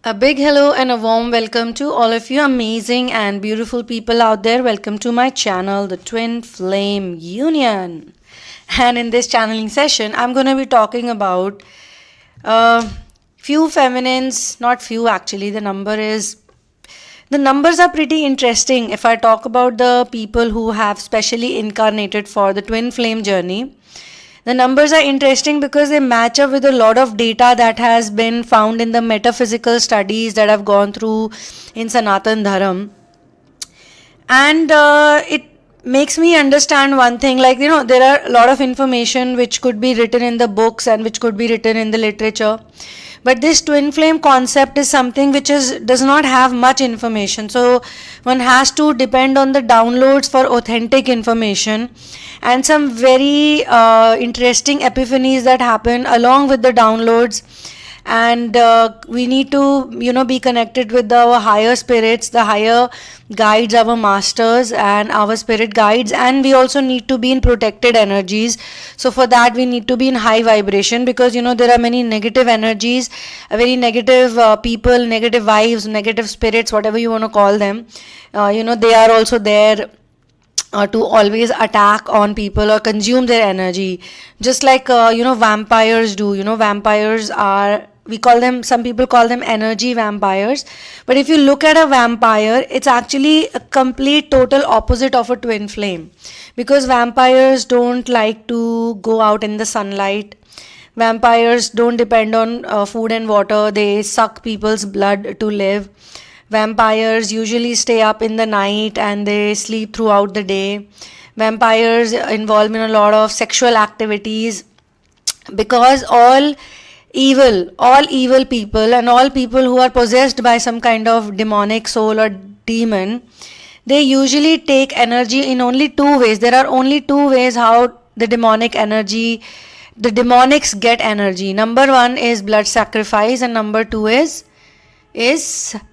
A big hello and a warm welcome to all of you amazing and beautiful people out there. Welcome to my channel, the Twin Flame Union. And in this channeling session, I'm going to be talking about few feminines, not few actually, the numbers are pretty interesting. If I talk about the people who have specially incarnated for the twin flame journey, the numbers are interesting because they match up with a lot of data that has been found in the metaphysical studies that I've gone through in Sanatan Dharam. And it makes me understand one thing, there are a lot of information which could be written in the books and which could be written in the literature. But this twin flame concept is something which does not have much information. So one has to depend on the downloads for authentic information and some very interesting epiphanies that happen along with the downloads. And we need to be connected with our higher spirits, the higher guides, our masters and our spirit guides, and we also need to be in protected energies. So for that we need to be in high vibration, because there are many negative energies, very negative people, negative vibes, negative spirits, whatever you want to call them. They are also there to always attack on people or consume their energy, just like vampires do. Vampires are, some people call them energy vampires. But if you look at a vampire, it's actually a complete total opposite of a twin flame, because vampires don't like to go out in the sunlight. Vampires don't depend on food and water. They suck people's blood to live. Vampires usually stay up in the night and they sleep throughout the day. Vampires involve in a lot of sexual activities, because all evil people and all people who are possessed by some kind of demonic soul or demon, they usually take energy in only two ways. There are only two ways how the demonics get energy. Number one is blood sacrifice, and number two is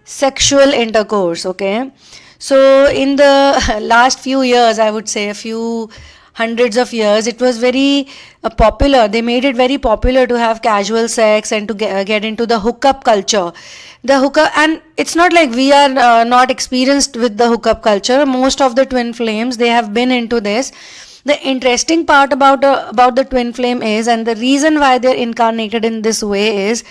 sexual intercourse. Okay, so in the last few years, I would say a few hundreds of years, it was very popular. They made it very popular to have casual sex and to get into the hookup culture. And it's not like we are not experienced with the hookup culture. Most of the twin flames, they have been into this. The interesting part about the twin flame is, and the reason why they're incarnated in this way is,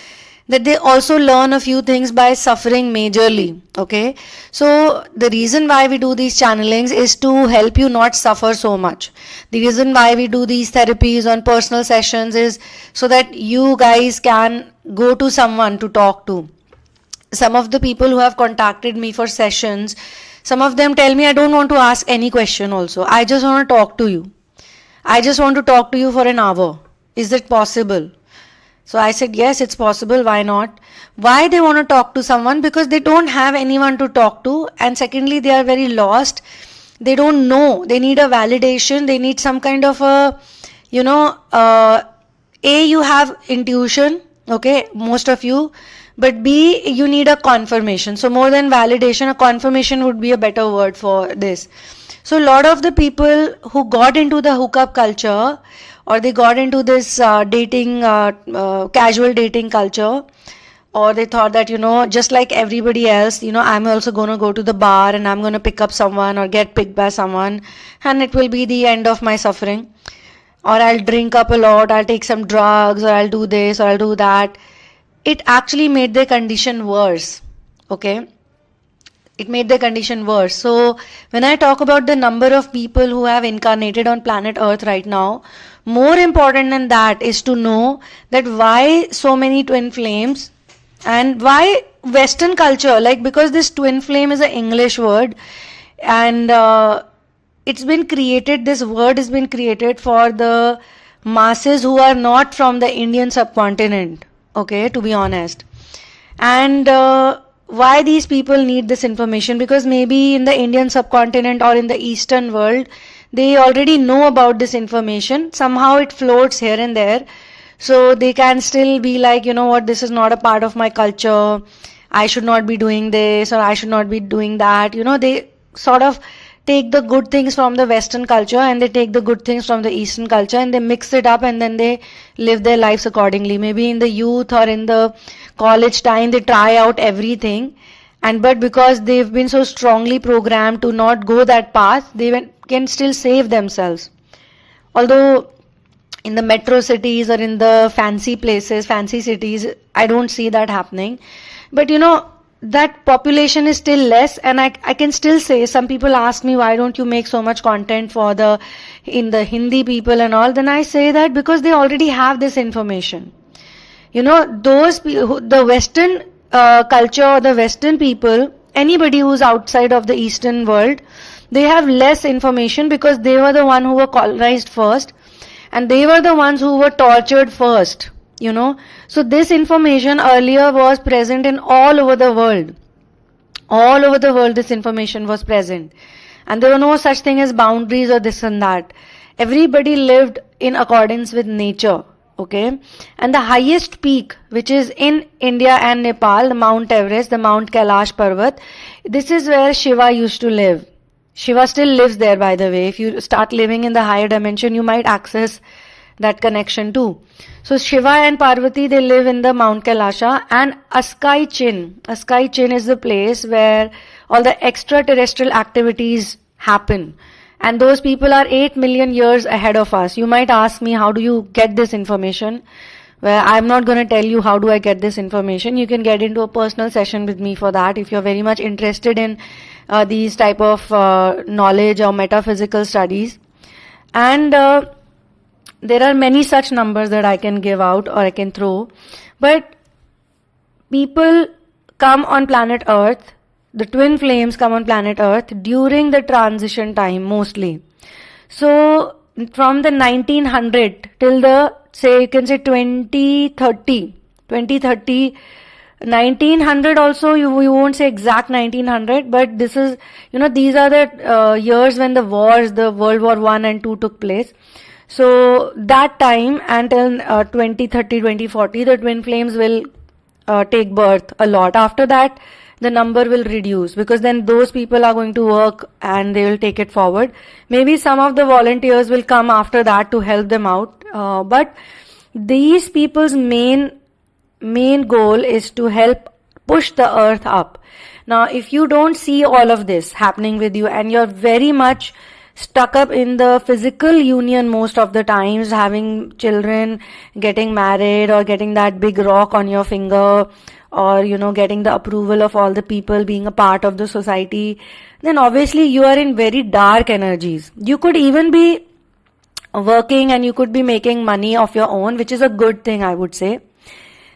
that they also learn a few things by suffering majorly. Okay, so the reason why we do these channelings is to help you not suffer so much. The reason why we do these therapies on personal sessions is so that you guys can go to someone to talk to. Some of the people who have contacted me for sessions, some of them tell me, I don't want to ask any question also, I just want to talk to you. I just want to talk to you for an hour. Is it possible? So I said, yes, it's possible. Why not? Why they want to talk to someone? Because they don't have anyone to talk to. And secondly, they are very lost. They don't know. They need a validation. They need some kind of a, you have intuition. Okay, most of you. But B, you need a confirmation. So more than validation, a confirmation would be a better word for this. So a lot of the people who got into the hookup culture, or they got into this casual dating culture, or they thought that, just like everybody else, I'm also going to go to the bar and I'm going to pick up someone or get picked by someone, and it will be the end of my suffering. Or I'll drink up a lot, I'll take some drugs, or I'll do this, or I'll do that. It actually made their condition worse. Okay, it made their condition worse. So when I talk about the number of people who have incarnated on planet Earth right now, more important than that is to know that why so many twin flames, and why Western culture, because this twin flame is an English word, and this word has been created for the masses who are not from the Indian subcontinent. Okay, to be honest. And why these people need this information? Because maybe in the Indian subcontinent or in the Eastern world, they already know about this information. Somehow it floats here and there. So they can still be like, this is not a part of my culture. I should not be doing this, or I should not be doing that. They sort of take the good things from the Western culture and they take the good things from the Eastern culture and they mix it up and then they live their lives accordingly. Maybe in the youth or in the college time they try out everything, and but because they've been so strongly programmed to not go that path, they can still save themselves. Although in the metro cities or in the fancy places, fancy cities, I don't see that happening. But that population is still less, and I can still say, some people ask me, why don't you make so much content for in the Hindi people and all? Then I say that because they already have this information. The Western culture or the Western people, anybody who's outside of the Eastern world, they have less information because they were the one who were colonized first and they were the ones who were tortured first. So this information earlier was present in all over the world. All over the world this information was present. And there were no such thing as boundaries or this and that. Everybody lived in accordance with nature. Okay. And the highest peak, which is in India and Nepal, the Mount Everest, the Mount Kailash Parvat, this is where Shiva used to live. Shiva still lives there, by the way. If you start living in the higher dimension, you might access that connection too. So Shiva and Parvati, they live in the Mount Kailasha, and Askai Chin. Askai Chin is the place where all the extraterrestrial activities happen. And those people are 8 million years ahead of us. You might ask me, how do you get this information? Well, I'm not going to tell you how do I get this information. You can get into a personal session with me for that if you're very much interested in these type of knowledge or metaphysical studies. And there are many such numbers that I can give out or I can throw. But people come on planet Earth, the twin flames come on planet Earth during the transition time mostly. So from the 1900 till the, say, you can say 2030, 1900 also, we won't say exact 1900, but this is, these are the years when the wars, the World War I and II took place. So that time until 2030, 2040, the twin flames will take birth a lot. After that, the number will reduce because then those people are going to work and they will take it forward. Maybe some of the volunteers will come after that to help them out. But these people's main goal is to help push the earth up. Now, if you don't see all of this happening with you and you're very much stuck up in the physical union most of the times, having children, getting married or getting that big rock on your finger, or getting the approval of all the people, being a part of the society, then obviously you are in very dark energies. You could even be working and you could be making money of your own, which is a good thing, I would say.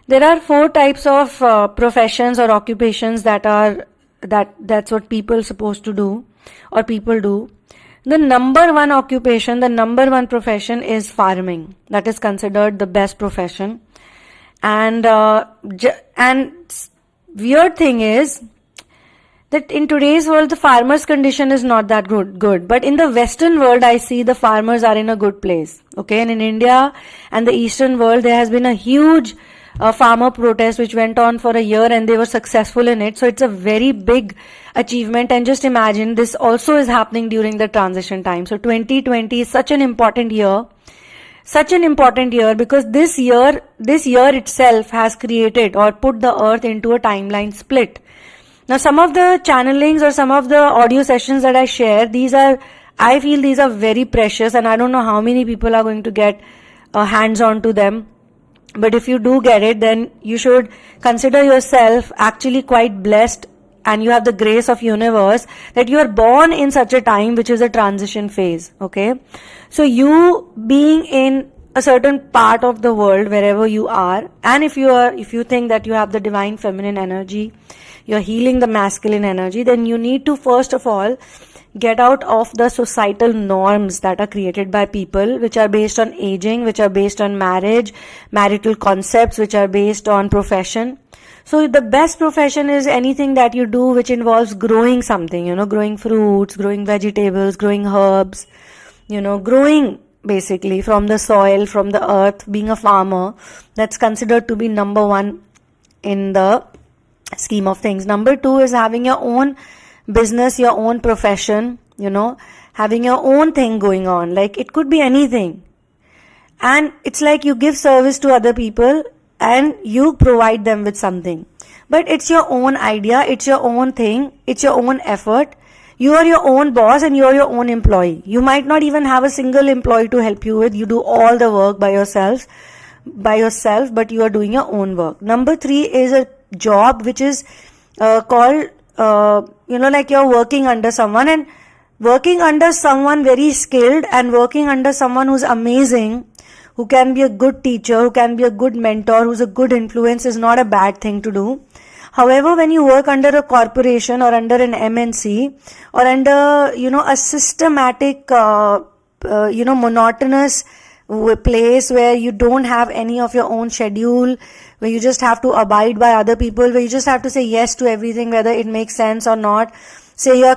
There are 4 types of professions or occupations that's what people are supposed to do or people do. The number 1 occupation, the number 1 profession is farming. That is considered the best profession. And weird thing is that in today's world, the farmer's condition is not that good. But in the Western world, I see the farmers are in a good place. Okay. And in India and the Eastern world, there has been a huge farmer protest which went on for a year and they were successful in it. So it's a very big achievement. And just imagine, this also is happening during the transition time. So 2020 is such an important year. Because this year itself has created or put the earth into a timeline split. Now, some of the channelings or some of the audio sessions that I share, I feel these are very precious, and I don't know how many people are going to get hands on to them. But if you do get it, then you should consider yourself actually quite blessed, and you have the grace of universe that you are born in such a time which is a transition phase. Okay. So you being in a certain part of the world, wherever you are, and if you think that you have the divine feminine energy, you're healing the masculine energy, then you need to first of all get out of the societal norms that are created by people, which are based on aging, which are based on marriage, marital concepts, which are based on profession. So the best profession is anything that you do which involves growing something, growing fruits, growing vegetables, growing herbs, growing basically from the soil, from the earth, being a farmer. That's considered to be number 1 in the scheme of things. Number 2 is having your own business, your own profession, having your own thing going on. Like it could be anything. And it's like you give service to other people and you provide them with something. But it's your own idea, it's your own thing, it's your own effort. You are your own boss and you are your own employee. You might not even have a single employee to help you with. You do all the work by yourself, but you are doing your own work. Number 3 is a job which is called, like you're working under someone, and working under someone very skilled and working under someone who's amazing, who can be a good teacher, who can be a good mentor, who's a good influence, is not a bad thing to do. However, when you work under a corporation or under an MNC or under, a systematic, monotonous place where you don't have any of your own schedule, where you just have to abide by other people, where you just have to say yes to everything, whether it makes sense or not. Say you're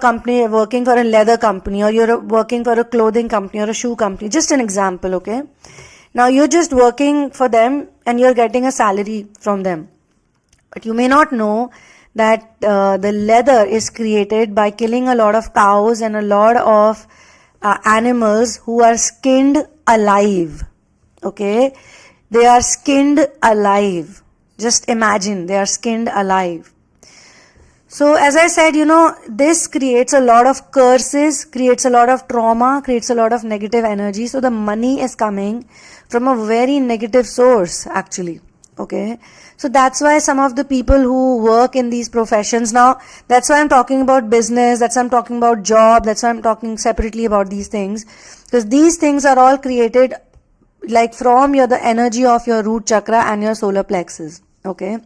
working for a leather company, or you're working for a clothing company or a shoe company. Just an example, okay? Now you're just working for them and you're getting a salary from them. But you may not know that the leather is created by killing a lot of cows and a lot of animals who are skinned alive. Okay? They are skinned alive. Just imagine, they are skinned alive. So as I said, this creates a lot of curses, creates a lot of trauma, creates a lot of negative energy. So the money is coming from a very negative source, actually. Okay, so that's why some of the people who work in these professions, now that's why I'm talking about business, that's why I'm talking about job, that's why I'm talking separately about these things, because these things are all created like from the energy of your root chakra and your solar plexus. Okay,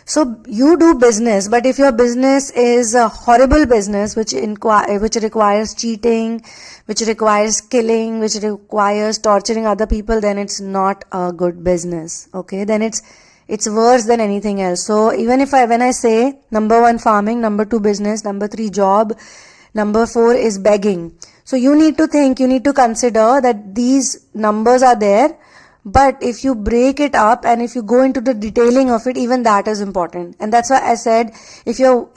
so you do business, but if your business is a horrible business which requires cheating, which requires killing, which requires torturing other people, then it's not a good business. Okay, then it's worse than anything else. So even when I say number 1 farming, number 2 business, number 3 job, number 4 is begging. So you need to consider that these numbers are there. But if you break it up and if you go into the detailing of it, even that is important. And that's why I said, if you're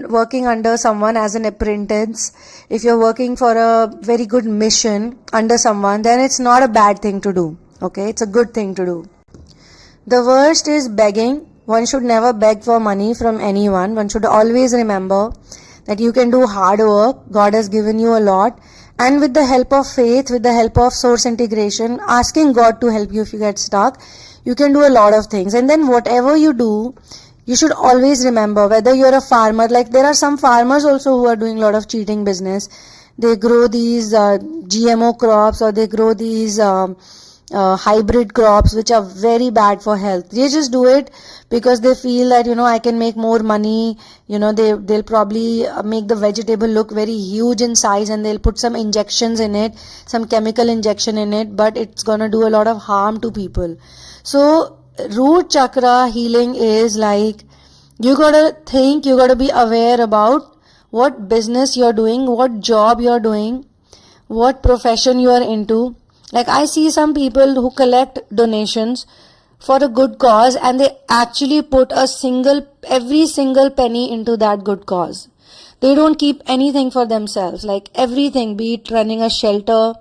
working under someone as an apprentice, if you're working for a very good mission under someone, then it's not a bad thing to do. Okay, it's a good thing to do. The worst is begging. One should never beg for money from anyone. One should always remember that you can do hard work. God has given you a lot. And with the help of faith, with the help of source integration, asking God to help you if you get stuck, you can do a lot of things. And then whatever you do, you should always remember, whether you're a farmer, like there are some farmers also who are doing a lot of cheating business. They grow these GMO crops, or they grow these hybrid crops which are very bad for health. They just do it because they feel that I can make more money. They'll probably make the vegetable look very huge in size, and they'll put some injections in it, some chemical injection in it, but it's gonna do a lot of harm to people. So root chakra healing is like, you gotta be aware about what business you're doing, what job you're doing, what profession you are into. Like I see some people who collect donations for a good cause, and they actually put every single penny into that good cause. They don't keep anything for themselves, like everything, be it running a shelter.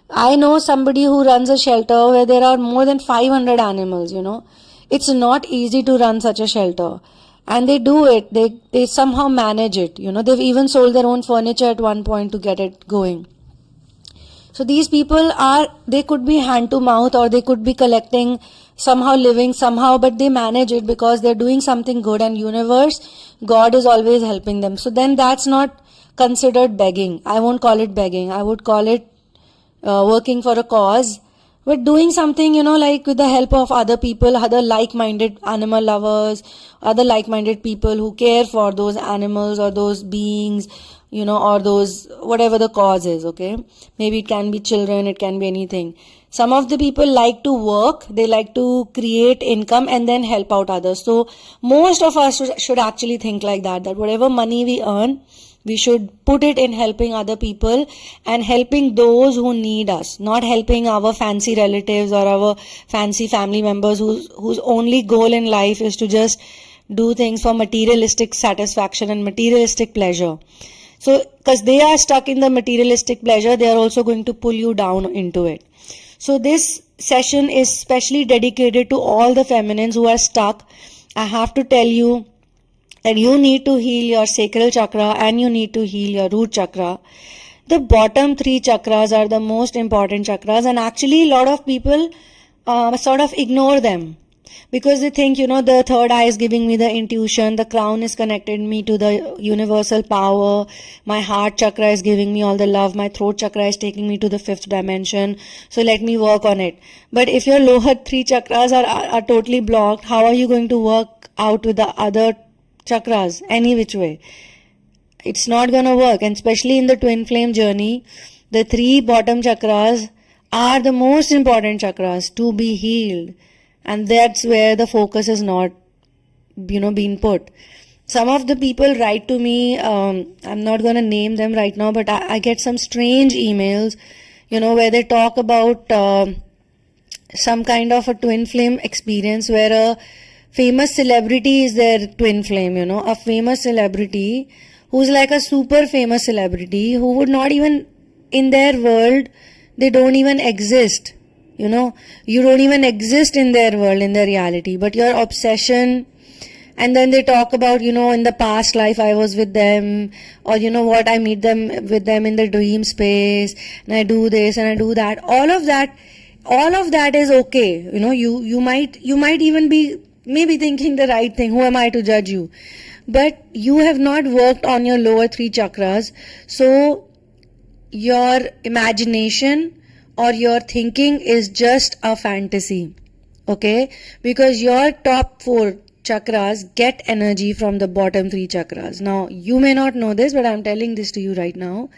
I know somebody who runs a shelter where there are more than 500 animals, It's not easy to run such a shelter. And they do it, they somehow manage it, They've even sold their own furniture at one point to get it going. So these people they could be hand to mouth, or they could be collecting, somehow living somehow, but they manage it because they're doing something good, and universe, God is always helping them. So then that's not considered begging. I won't call it begging. I would call it working for a cause, but doing something, like with the help of other people, other like-minded animal lovers, other like-minded people who care for those animals or those beings, or those, whatever the cause is, okay? Maybe it can be children, it can be anything. Some of the people like to work, they like to create income and then help out others. So most of us should actually think like that whatever money we earn, we should put it in helping other people and helping those who need us, not helping our fancy relatives or our fancy family members whose only goal in life is to just do things for materialistic satisfaction and materialistic pleasure. So, because they are stuck in the materialistic pleasure, they are also going to pull you down into it. So, this session is specially dedicated to all the feminines who are stuck. I have to tell you that you need to heal your sacral chakra and you need to heal your root chakra. The bottom three chakras are the most important chakras, and actually, a lot of people sort of ignore them because they think, the third eye is giving me the intuition, the crown is connected me to the universal power, my heart chakra is giving me all the love, my throat chakra is taking me to the fifth dimension, so let me work on it. But if your lower three chakras are totally blocked, how are you going to work out with the other chakras any which way? It's not gonna work. And especially in the twin flame journey, the three bottom chakras are the most important chakras to be healed, and that's where the focus is not being put. Some of the people write to me, I'm not gonna name them right now, but I get some strange emails where they talk about some kind of a twin flame experience where a famous celebrity is their twin flame, a famous celebrity who's like a super famous celebrity who would not even, in their world, they don't even exist. You don't even exist in their world, in their reality, but your obsession. And then they talk about, in the past life I was with them, or what, I meet them with them in the dream space, and I do this and I do that. All of that is okay. You might even be maybe thinking the right thing. Who am I to judge you? But you have not worked on your lower three chakras, so your imagination or your thinking is just a fantasy, okay? Because your top four chakras get energy from the bottom three chakras. Now, you may not know this, but I'm telling this to you right now.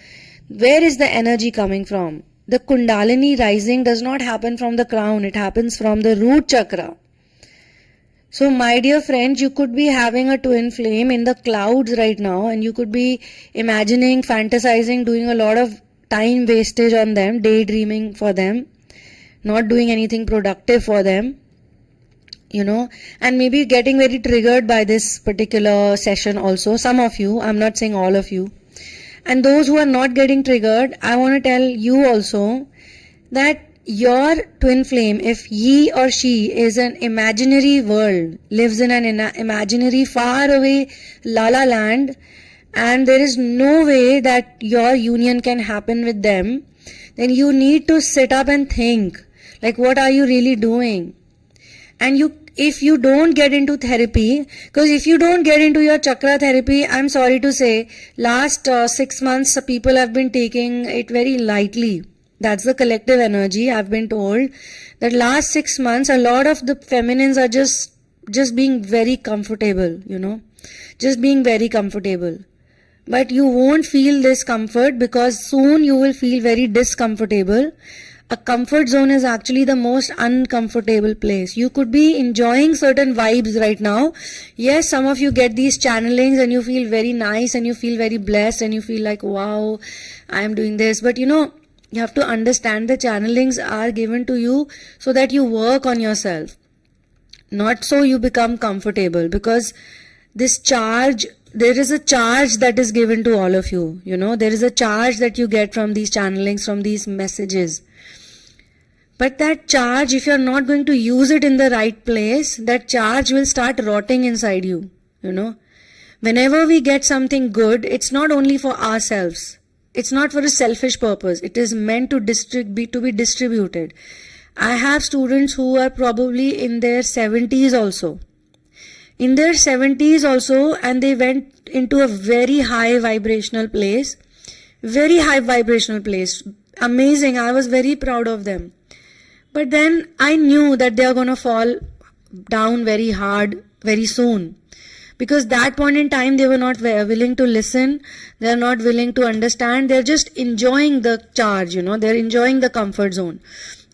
Where is the energy coming from? The Kundalini rising does not happen from the crown, it happens from the root chakra. So, my dear friends, you could be having a twin flame in the clouds right now, and you could be imagining, fantasizing, doing a lot of time wastage on them, daydreaming for them, not doing anything productive for them, and maybe getting very triggered by this particular session also. Some of you, I'm not saying all of you. And those who are not getting triggered, I want to tell you also that your twin flame, if he or she is an imaginary world, lives in an imaginary far away la la land, and there is no way that your union can happen with them, then you need to sit up and think, like, what are you really doing? And if you don't get into therapy, because if you don't get into your chakra therapy, I'm sorry to say, last 6 months people have been taking it very lightly. That's the collective energy. I've been told that last 6 months, a lot of the feminines are just being very comfortable, just being very comfortable. But you won't feel this comfort, because soon you will feel very discomfortable. A comfort zone is actually the most uncomfortable place. You could be enjoying certain vibes right now. Yes, some of you get these channelings and you feel very nice and you feel very blessed and you feel like, wow, I am doing this. But you have to understand the channelings are given to you so that you work on yourself, not so you become comfortable. Because this charge, there is a charge that is given to all of you. There is a charge that you get from these channelings, from these messages. But that charge, if you're not going to use it in the right place, that charge will start rotting inside you. Whenever we get something good, it's not only for ourselves. It's not for a selfish purpose. It is meant to be distributed. I have students who are probably in their 70s also. And they went into a very high vibrational place. Very high vibrational place. Amazing. I was very proud of them. But then I knew that they are going to fall down very hard very soon. Because that point in time, they were not willing to listen. They are not willing to understand. They're just enjoying the charge, they're enjoying the comfort zone.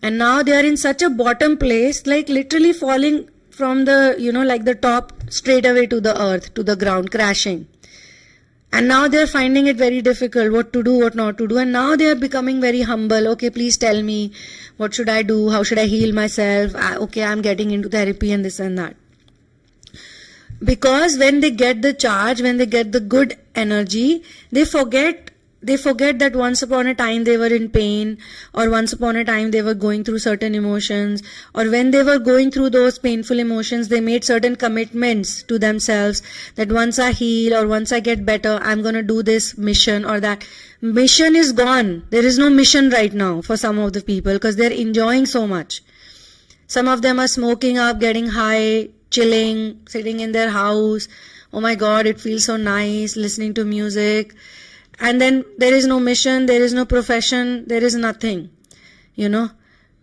And now they are in such a bottom place, like literally falling from the, like the top straight away to the earth, to the ground, crashing. And now they're finding it very difficult, what to do, what not to do. And now they are becoming very humble. Okay, please tell me, what should I do? How should I heal myself? Okay, I'm getting into therapy and this and that. Because when they get the charge, when they get the good energy, they forget that once upon a time they were in pain, or once upon a time they were going through certain emotions, or when they were going through those painful emotions, they made certain commitments to themselves that once I heal or once I get better, I'm going to do this mission or that. Mission is gone. There is no mission right now for some of the people because they're enjoying so much. Some of them are smoking up, getting high, chilling, sitting in their house. Oh my God, it feels so nice listening to music. And then there is no mission, there is no profession, there is nothing,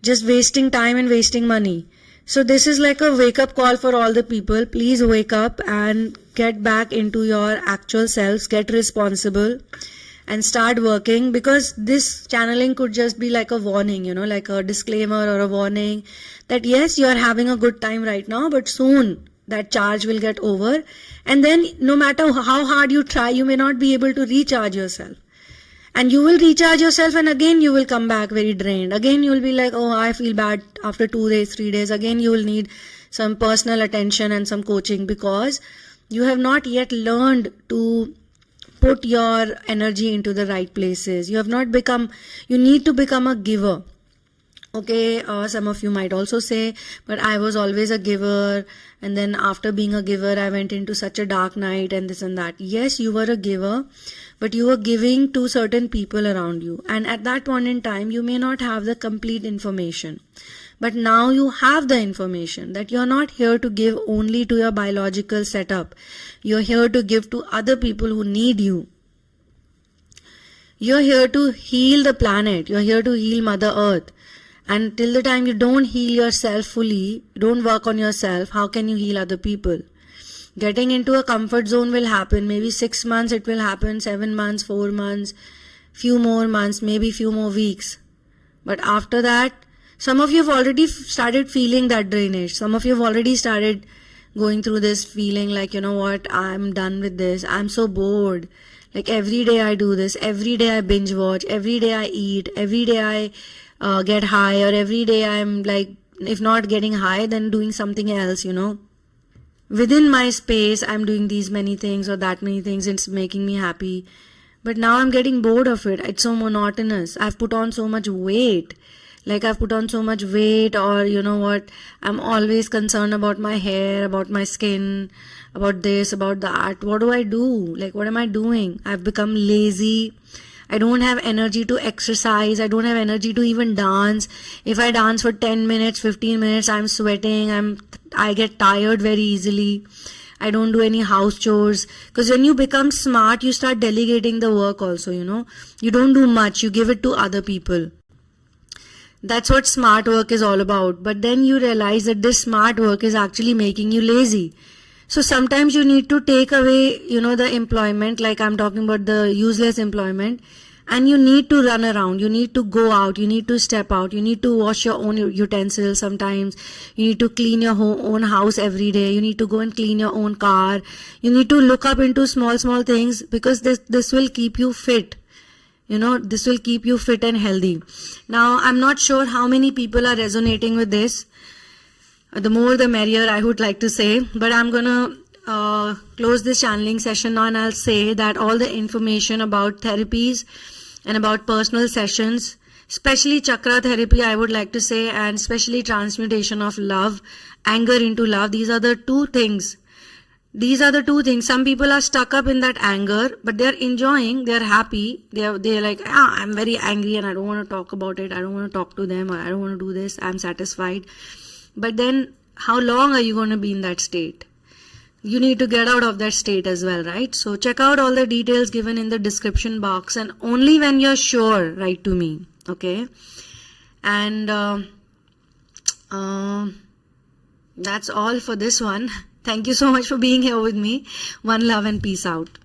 just wasting time and wasting money. So this is like a wake up call for all the people. Please wake up and get back into your actual selves, get responsible and start working, because this channeling could just be like a warning, like a disclaimer or a warning that yes, you are having a good time right now, but soon that charge will get over, and then no matter how hard you try, you may not be able to recharge yourself, and you will recharge yourself, and again you will come back very drained. Again you will be like, oh, I feel bad after 2 days, 3 days. Again you will need some personal attention and some coaching, because you have not yet learned to put your energy into the right places. You need to become a giver. Okay, some of you might also say, but I was always a giver, and then after being a giver, I went into such a dark night and this and that. Yes, you were a giver, but you were giving to certain people around you. And at that point in time, you may not have the complete information. But now you have the information that you're not here to give only to your biological setup. You're here to give to other people who need you. You're here to heal the planet. You're here to heal Mother Earth. And till the time you don't heal yourself fully, don't work on yourself, how can you heal other people? Getting into a comfort zone will happen. Maybe 6 months it will happen, 7 months, 4 months, few more months, maybe few more weeks. But after that, some of you have already started feeling that drainage. Some of you have already started going through this feeling like, you know what, I'm done with this. I'm so bored. Like every day I do this. Every day I binge watch. Every day I eat. Every day I get high, or every day I'm like, if not getting high, then doing something else, Within my space, I'm doing these many things or that many things. It's making me happy. But now I'm getting bored of it. It's so monotonous. I've put on so much weight. Or you know what, I'm always concerned about my hair, about my skin, about this, about that. What do I do? Like, what am I doing? I've become lazy. I don't have energy to exercise. I don't have energy to even dance. If I dance for 10 minutes, 15 minutes, I'm sweating. I get tired very easily. I don't do any house chores. Because when you become smart, you start delegating the work also, You don't do much. You give it to other people. That's what smart work is all about. But then you realize that this smart work is actually making you lazy. So sometimes you need to take away, the employment, like I'm talking about the useless employment, and you need to run around. You need to go out. You need to step out. You need to wash your own utensils sometimes. You need to clean your own house every day. You need to go and clean your own car. You need to look up into small things, because this will keep you fit. This will keep you fit and healthy. Now, I'm not sure how many people are resonating with this. The more the merrier, I would like to say. But I'm going to close this channeling session now, and I'll say that all the information about therapies and about personal sessions, especially chakra therapy, I would like to say, and especially transmutation of love, anger into love, these are the two things. Some people are stuck up in that anger, but they're enjoying, they're happy. They're like, I'm very angry and I don't want to talk about it. I don't want to talk to them, or I don't want to do this. I'm satisfied. But then how long are you going to be in that state? You need to get out of that state as well, right? So check out all the details given in the description box, and only when you're sure, write to me. Okay. And that's all for this one. Thank you so much for being here with me. One love and peace out.